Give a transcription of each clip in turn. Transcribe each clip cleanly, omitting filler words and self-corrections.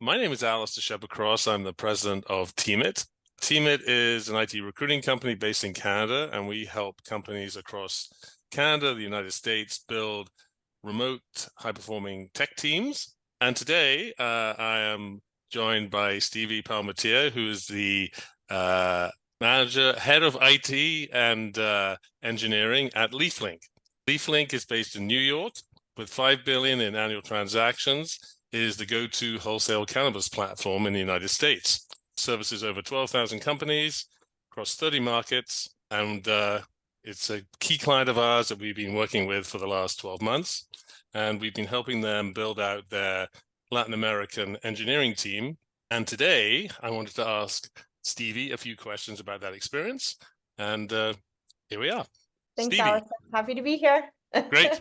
My name is Alistair Shepherd-Cross. I'm the president of Teamit. Teamit is an IT recruiting company based in Canada, and we help companies across Canada, the United States, build remote high-performing tech teams. And today, I am joined by Stevie Palmateer, who is the head of IT and engineering at LeafLink. LeafLink is based in New York with 5 billion in annual transactions. It is the go-to wholesale cannabis platform in the United States. Services over 12,000 companies across 30 markets, and it's a key client of ours that we've been working with for the last 12 months. And we've been helping them build out their Latin American engineering team. And today, I wanted to ask Stevie a few questions about that experience. And here we are. Thanks, Stevie, Alice. Happy to be here. great.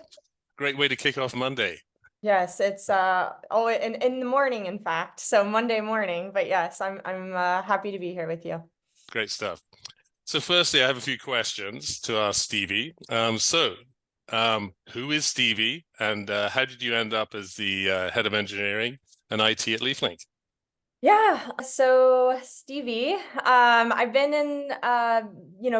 Great way to kick off Monday. Yes, it's in the morning, in fact. So Monday morning, but yes, I'm happy to be here with you. Great stuff. So firstly, I have a few questions to ask Stevie. Who is Stevie, and how did you end up as the head of engineering and IT at LeafLink? Yeah, so Stevie, I've been in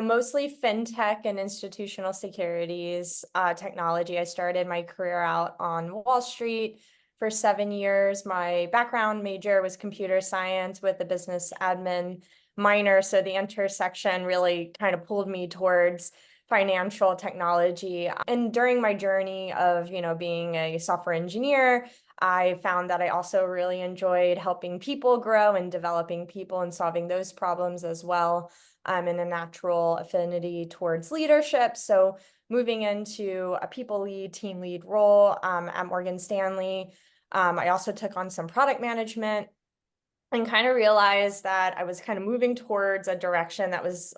mostly fintech and institutional securities technology. I started my career out on Wall Street for 7 years. My background major was computer science with a business admin minor, so the intersection really kind of pulled me towards financial technology. And during my journey of, being a software engineer, I found that I also really enjoyed helping people grow and developing people and solving those problems as well. I'm in a natural affinity towards leadership. So moving into a people lead, team lead role at Morgan Stanley, I also took on some product management and kind of realized that I was kind of moving towards a direction that was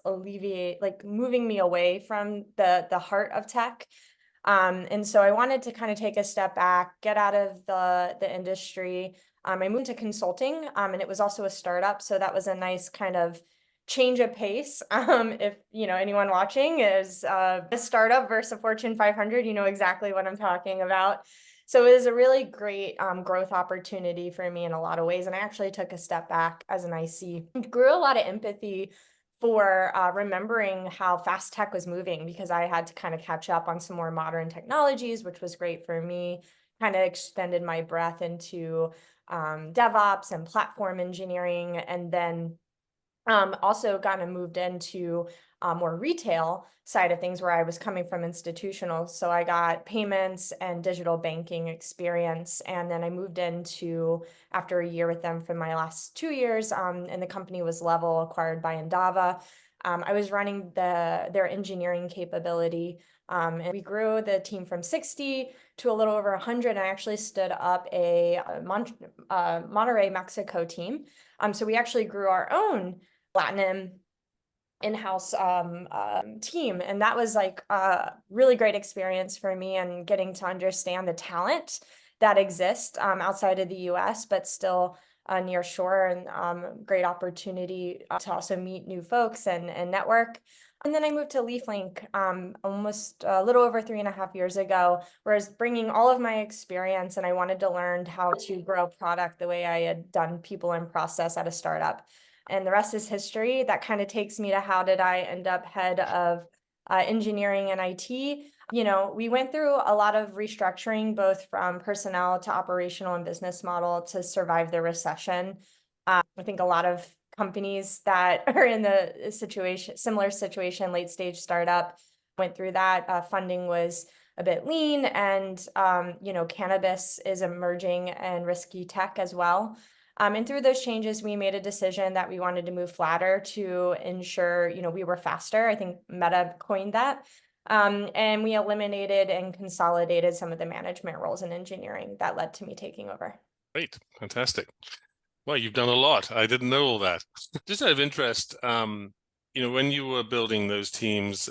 moving me away from the heart of tech. And so I wanted to kind of take a step back, get out of the industry. I moved to consulting, and it was also a startup, so that was a nice kind of change of pace. If anyone watching is a startup versus a Fortune 500, you know exactly what I'm talking about. So it was a really great growth opportunity for me in a lot of ways, and I actually took a step back as an IC. Grew a lot of empathy for remembering how fast tech was moving because I had to kind of catch up on some more modern technologies, which was great for me. Kind of extended my breadth into DevOps and platform engineering, and then also kind of moved into more retail side of things where I was coming from institutional. So I got payments and digital banking experience. And then I moved into, after a year with them for my last 2 years, and the company was Level, acquired by Endava. I was running their engineering capability. And we grew the team from 60 to a little over 100. I actually stood up a Monterrey, Mexico team. So we actually grew our own Platinum in-house team. And that was like a really great experience for me and getting to understand the talent that exists outside of the US, but still near shore, and great opportunity to also meet new folks and network. And then I moved to LeafLink almost a little over 3.5 years ago, where I was bringing all of my experience and I wanted to learn how to grow product the way I had done people and process at a startup. And the rest is history. That kind of takes me to how did I end up head of engineering and IT. We went through a lot of restructuring, both from personnel to operational and business model, to survive the recession. I think a lot of companies that are in the similar situation, late stage startup, went through that. Funding was a bit lean, and cannabis is emerging and risky tech as well. And through those changes, we made a decision that we wanted to move flatter to ensure, we were faster. I think Meta coined that. And we eliminated and consolidated some of the management roles in engineering that led to me taking over. Great, fantastic. Well, you've done a lot. I didn't know all that. Just out of interest, when you were building those teams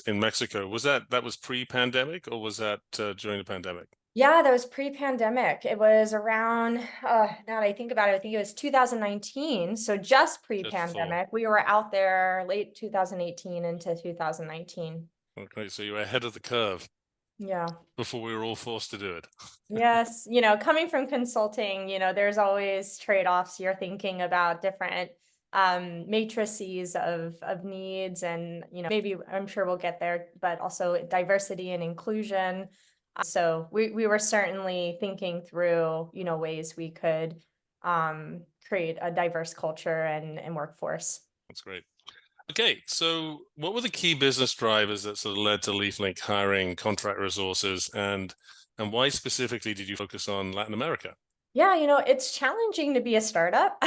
in Mexico, that was pre-pandemic, or was that during the pandemic? Yeah, that was pre-pandemic. It was around, now that I think about it, I think it was 2019. So just Just before. pre-pandemic. We were out there late 2018 into 2019. Okay, so you were ahead of the curve. Yeah. before we were all forced to do it. Yes, coming from consulting, there's always trade-offs. You're thinking about different matrices of needs and, maybe I'm sure we'll get there, but also diversity and inclusion. So we were certainly thinking through, ways we could create a diverse culture and workforce. That's great. Okay, so what were the key business drivers that sort of led to LeafLink hiring contract resources, and why specifically did you focus on Latin America? Yeah, it's challenging to be a startup,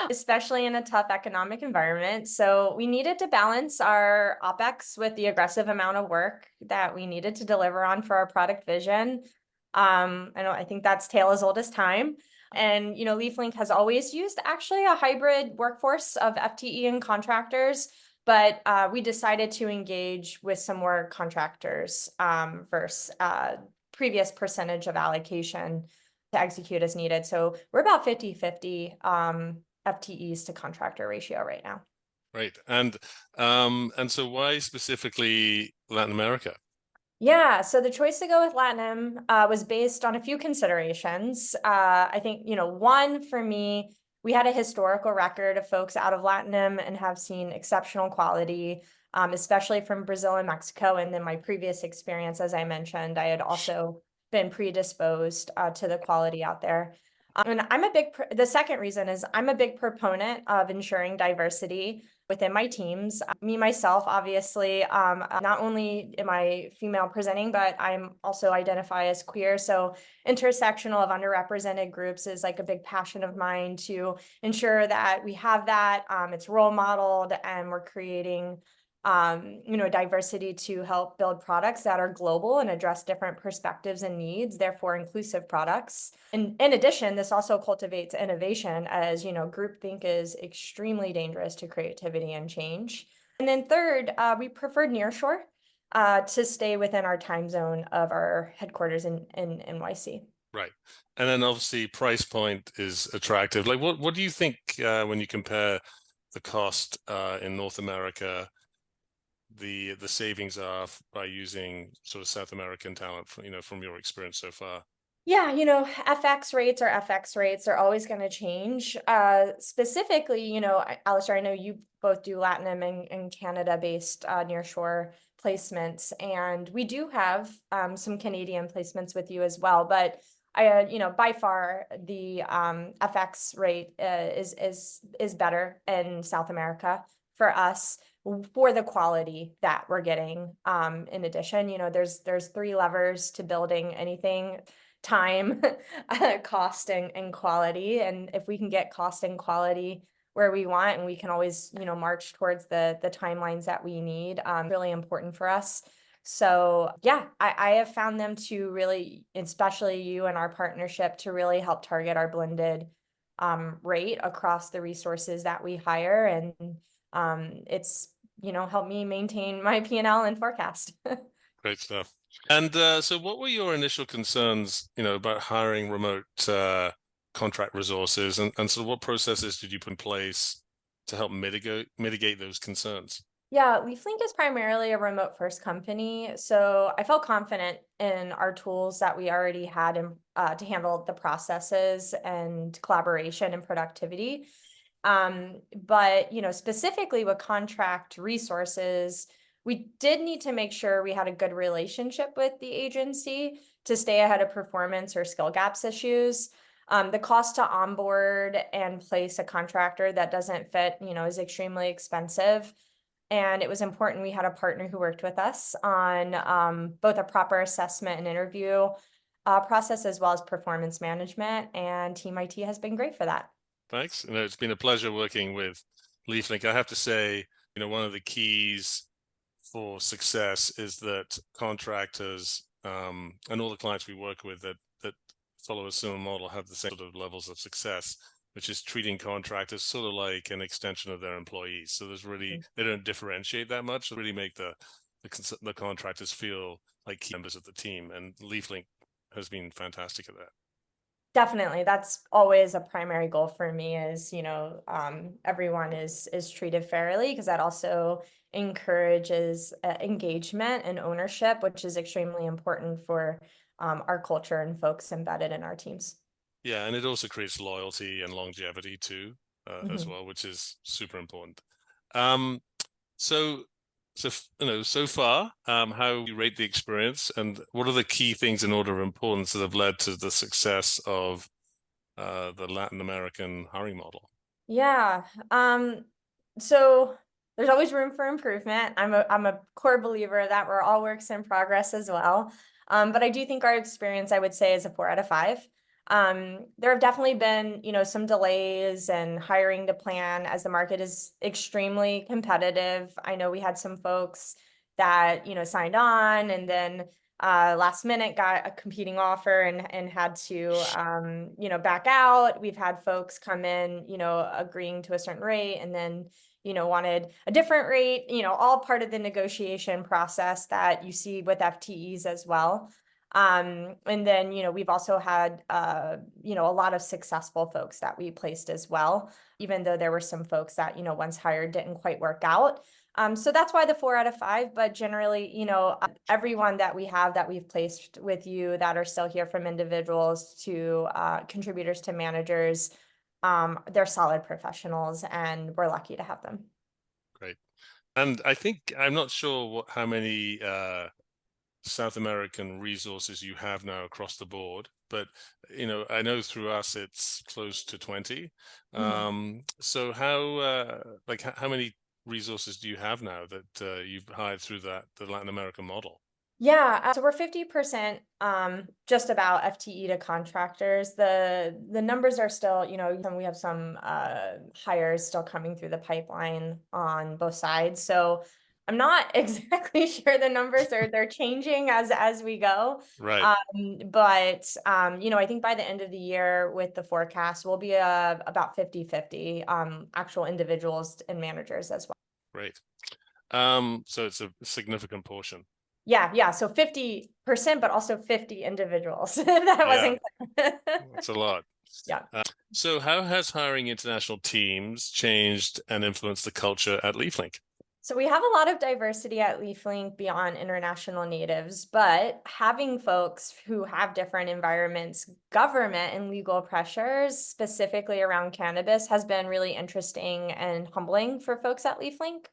especially in a tough economic environment. So we needed to balance our OpEx with the aggressive amount of work that we needed to deliver on for our product vision. I think that's tale as old as time. And, LeafLink has always used actually a hybrid workforce of FTE and contractors, but we decided to engage with some more contractors versus previous percentage of allocation to execute as needed. So we're about 50-50 FTEs to contractor ratio right now. Right. And so why specifically Latin America? Yeah, so the choice to go with Latinum was based on a few considerations. I think, one for me, we had a historical record of folks out of Latinum and have seen exceptional quality, especially from Brazil and Mexico. And then my previous experience, as I mentioned, I had also been predisposed to the quality out there. And the second reason is I'm a big proponent of ensuring diversity within my teams. Me, myself, obviously, not only am I female presenting, but I'm also identify as queer. So intersectional of underrepresented groups is like a big passion of mine to ensure that we have that, it's role modeled, and we're creating diversity to help build products that are global and address different perspectives and needs, therefore inclusive products. And in addition, this also cultivates innovation as, groupthink is extremely dangerous to creativity and change. And then third, we preferred nearshore to stay within our time zone of our headquarters in NYC. Right. And then obviously price point is attractive. Like what do you think when you compare the cost in North America, the savings are by using sort of South American talent, from your experience so far? Yeah, FX rates are always going to change. Specifically, Alistair, I know you both do Latinum and Canada-based nearshore placements, and we do have some Canadian placements with you as well. But by far the FX rate is better in South America for us for the quality that we're getting. In addition, there's three levers to building anything: time, cost, and quality. And if we can get cost and quality where we want, and we can always, march towards the timelines that we need, really important for us. So yeah, I have found them to really, especially you and our partnership, to really help target our blended rate across the resources that we hire. And it's, helped me maintain my P&L and forecast. Great stuff. And so what were your initial concerns, about hiring remote contract resources, and sort of what processes did you put in place to help mitigate those concerns? Yeah, LeafLink is primarily a remote first company. So I felt confident in our tools that we already had to handle the processes and collaboration and productivity. But, specifically with contract resources, we did need to make sure we had a good relationship with the agency to stay ahead of performance or skill gaps issues. The cost to onboard and place a contractor that doesn't fit, is extremely expensive. And it was important we had a partner who worked with us on both a proper assessment and interview process, as well as performance management. And Team IT has been great for that. Thanks. It's been a pleasure working with LeafLink. I have to say, one of the keys for success is that contractors and all the clients we work with that follow a similar model have the same sort of levels of success, which is treating contractors sort of like an extension of their employees. So they don't differentiate that much. They really make the contractors feel like key members of the team. And LeafLink has been fantastic at that. Definitely. That's always a primary goal for me is, everyone is treated fairly because that also encourages engagement and ownership, which is extremely important for our culture and folks embedded in our teams. Yeah, and it also creates loyalty and longevity too, as Mhm. well, which is super important. Um, so, so far, how you rate the experience, and what are the key things in order of importance that have led to the success of the Latin American hiring model? Yeah. So there's always room for improvement. I'm a core believer that we're all works in progress as well. But I do think our experience, I would say, is a 4 out of 5. There have definitely been, some delays and hiring to plan as the market is extremely competitive. I know we had some folks that, signed on and then last minute got a competing offer and had to back out. We've had folks come in, agreeing to a certain rate and then wanted a different rate, all part of the negotiation process that you see with FTEs as well. And then we've also had a lot of successful folks that we placed as well, even though there were some folks that once hired didn't quite work out. So that's why the 4 out of 5, but generally, everyone that we have that we've placed with you that are still here, from individuals to contributors to managers, they're solid professionals and we're lucky to have them. Great. And I think I'm not sure how many South American resources you have now across the board, but I know through us it's close to 20. Mhm. So how many resources do you have now that you've hired through the Latin American model? Yeah, so we're 50% just about FTE to contractors. The numbers are still, we have some hires still coming through the pipeline on both sides. So I'm not exactly sure the numbers are they're changing as we go. Right. But I think by the end of the year with the forecast, we'll be about 50-50 actual individuals and managers as well. Great. So it's a significant portion. Yeah. So 50%, but also 50 individuals. That Yeah, wasn't clear. that's a lot. Yeah. So how has hiring international teams changed and influenced the culture at LeafLink? So we have a lot of diversity at LeafLink beyond international natives, but having folks who have different environments, government and legal pressures, specifically around cannabis, has been really interesting and humbling for folks at LeafLink.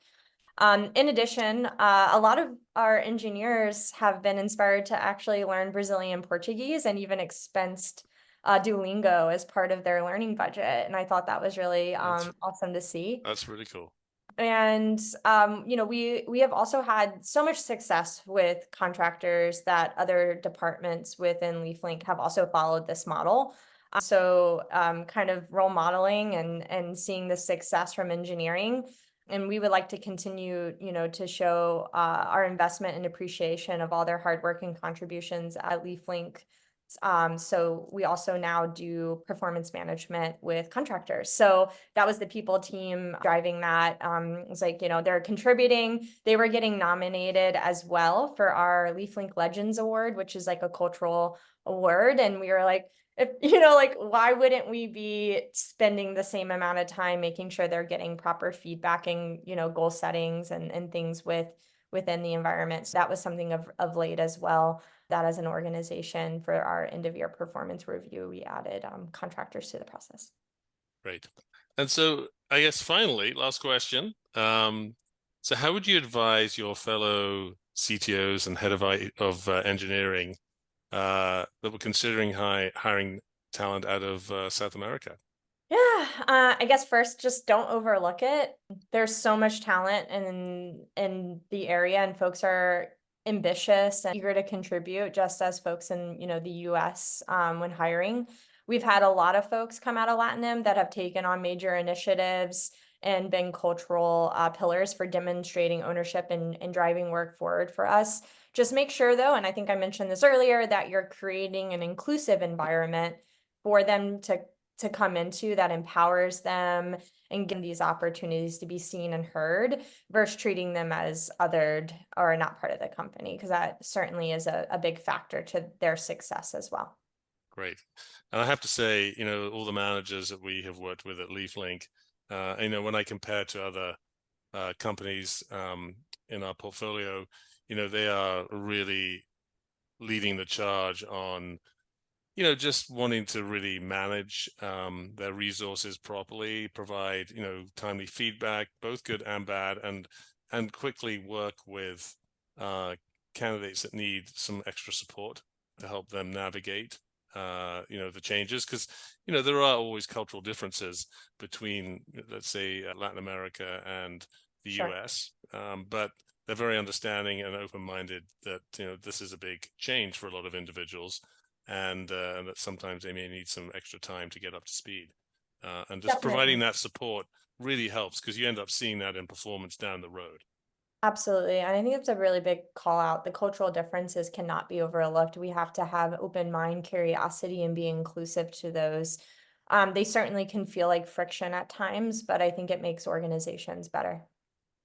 In addition, a lot of our engineers have been inspired to actually learn Brazilian Portuguese and even expensed Duolingo as part of their learning budget. And I thought that was really That's awesome to see. that's really cool. And we have also had so much success with contractors that other departments within LeafLink have also followed this model. So kind of role modeling and seeing the success from engineering. And we would like to continue, to show our investment and appreciation of all their hard work and contributions at LeafLink. So we also now do performance management with contractors. So that was the people team driving that. It's like, they're contributing. They were getting nominated as well for our LeafLink Legends Award, which is like a cultural award. And we were like, if, like, why wouldn't we be spending the same amount of time making sure they're getting proper feedback and, goal settings and things within the environment. So that was something of late as well, that as an organization for our end of year performance review, we added contractors to the process. Great. And so I guess finally, last question. So how would you advise your fellow CTOs and head of engineering that were considering hiring talent out of South America? Yeah, I guess first, just don't overlook it. There's so much talent in the area, and folks are ambitious and eager to contribute, just as folks in the U.S. When hiring, we've had a lot of folks come out of Latinum that have taken on major initiatives and been cultural pillars for demonstrating ownership and driving work forward for us. Just make sure, though, and I think I mentioned this earlier, that you're creating an inclusive environment for them to come into that empowers them and give these opportunities to be seen and heard versus treating them as othered or not part of the company, because that certainly is a big factor to their success as well. Great. And I have to say, all the managers that we have worked with at LeafLink, when I compare to other companies in our portfolio, they are really leading the charge on, just wanting to really manage their resources properly, provide, timely feedback, both good and bad, and quickly work with candidates that need some extra support to help them navigate the changes, because there are always cultural differences between, let's say, Latin America and the Sure. US, but they're very understanding and open-minded that this is a big change for a lot of individuals, and that sometimes they may need some extra time to get up to speed, and just providing Definitely. that support really helps, because you end up seeing that in performance down the road. Absolutely. And I think it's a really big call out. The cultural differences cannot be overlooked. We have to have open mind, curiosity, and be inclusive to those. They certainly can feel like friction at times, but I think it makes organizations better.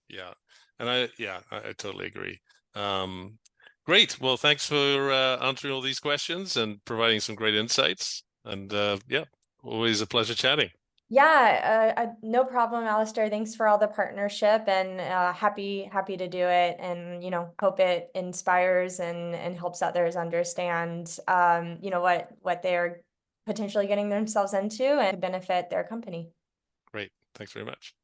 Yeah, and I totally agree. Um, Great. Well, thanks for answering all these questions and providing some great insights. And yeah, always a pleasure chatting. Yeah, no problem, Alistair. Thanks for all the partnership and happy to do it, and hope it inspires and helps others understand what they're potentially getting themselves into and benefit their company. Great. Thanks very much.